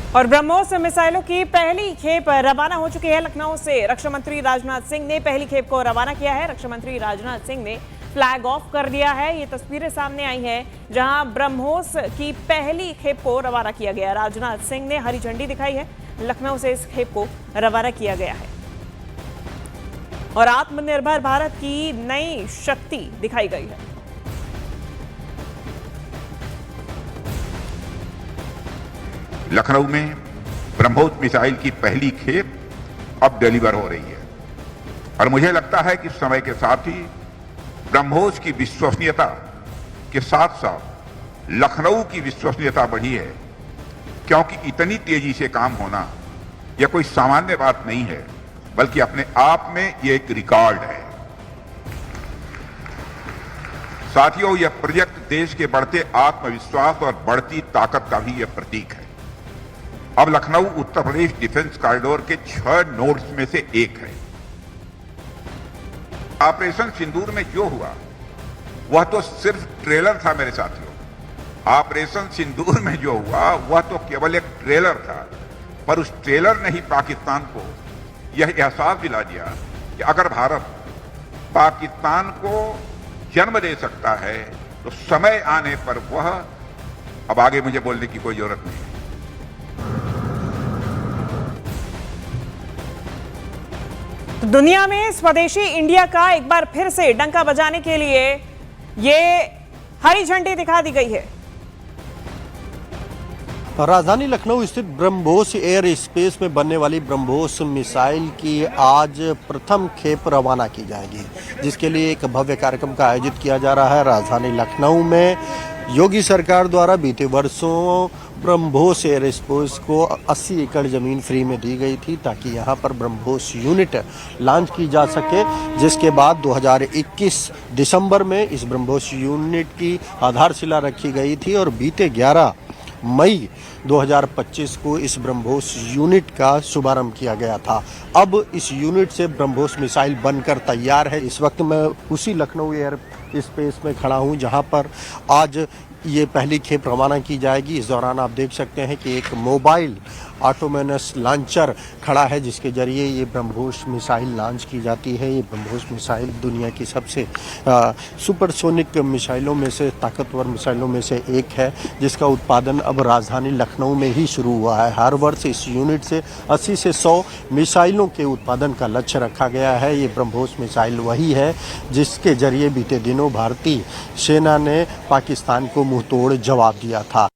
और ब्रह्मोस मिसाइलों की पहली खेप रवाना हो चुकी है लखनऊ से। रक्षा मंत्री राजनाथ सिंह ने पहली खेप को रवाना किया है। रक्षा मंत्री राजनाथ सिंह ने फ्लैग ऑफ कर दिया है। ये तस्वीरें सामने आई हैं जहां ब्रह्मोस की पहली खेप को रवाना किया गया। राजनाथ सिंह ने हरी झंडी दिखाई है। लखनऊ से इस खेप को रवाना किया गया है और आत्मनिर्भर भारत की नई शक्ति दिखाई गई है। लखनऊ में ब्रह्मोस मिसाइल की पहली खेप अब डिलीवर हो रही है और मुझे लगता है कि समय के साथ ही ब्रह्मोस की विश्वसनीयता के साथ साथ लखनऊ की विश्वसनीयता बढ़ी है, क्योंकि इतनी तेजी से काम होना यह कोई सामान्य बात नहीं है, बल्कि अपने आप में यह एक रिकॉर्ड है। साथियों, यह प्रोजेक्ट देश के बढ़ते आत्मविश्वास और बढ़ती ताकत का भी यह प्रतीक है। अब लखनऊ उत्तर प्रदेश डिफेंस कॉरिडोर के 6 नोड्स में से एक है। ऑपरेशन सिंदूर में जो हुआ वह तो सिर्फ ट्रेलर था मेरे साथियों। ऑपरेशन सिंदूर में जो हुआ वह तो केवल एक ट्रेलर था, पर उस ट्रेलर ने ही पाकिस्तान को यह एहसास दिला दिया कि अगर भारत पाकिस्तान को जन्म दे सकता है तो समय आने पर वह, अब आगे मुझे बोलने की कोई जरूरत नहीं। तो दुनिया में स्वदेशी इंडिया का एक बार फिर से डंका बजाने के लिए ये हरी झंडी दिखा दी गई है। राजधानी लखनऊ स्थित ब्रह्मोस एयर स्पेस में बनने वाली ब्रह्मोस मिसाइल की आज प्रथम खेप रवाना की जाएगी, जिसके लिए एक भव्य कार्यक्रम का आयोजित किया जा रहा है। राजधानी लखनऊ में योगी सरकार द्वारा बीते वर्षों ब्रह्मोस एयर स्पेस को 80 एकड़ जमीन फ्री में दी गई थी ताकि यहां पर ब्रह्मोस यूनिट लॉन्च की जा सके, जिसके बाद 2021 दिसंबर में इस ब्रह्मोस यूनिट की आधारशिला रखी गई थी और बीते 11 मई 2025 को इस ब्रह्मोस यूनिट का शुभारंभ किया गया था। अब इस यूनिट से ब्रह्मोस मिसाइल बनकर तैयार है। इस वक्त मैं उसी लखनऊ एयर स्पेस में खड़ा हूं जहां पर आज ये पहली खेप रवाना की जाएगी। इस दौरान आप देख सकते हैं कि एक मोबाइल ऑटोमेनस लॉन्चर खड़ा है, जिसके जरिए ये ब्रह्मोस मिसाइल लॉन्च की जाती है। ये ब्रह्मोस मिसाइल दुनिया की सबसे सुपरसोनिक मिसाइलों में से, ताकतवर मिसाइलों में से एक है, जिसका उत्पादन अब राजधानी लखनऊ में ही शुरू हुआ है। हर वर्ष इस यूनिट से 80 से 100 मिसाइलों के उत्पादन का लक्ष्य रखा गया है। ये ब्रह्मोस मिसाइल वही है जिसके जरिए बीते दिनों भारतीय सेना ने पाकिस्तान को मुंहतोड़ जवाब दिया था।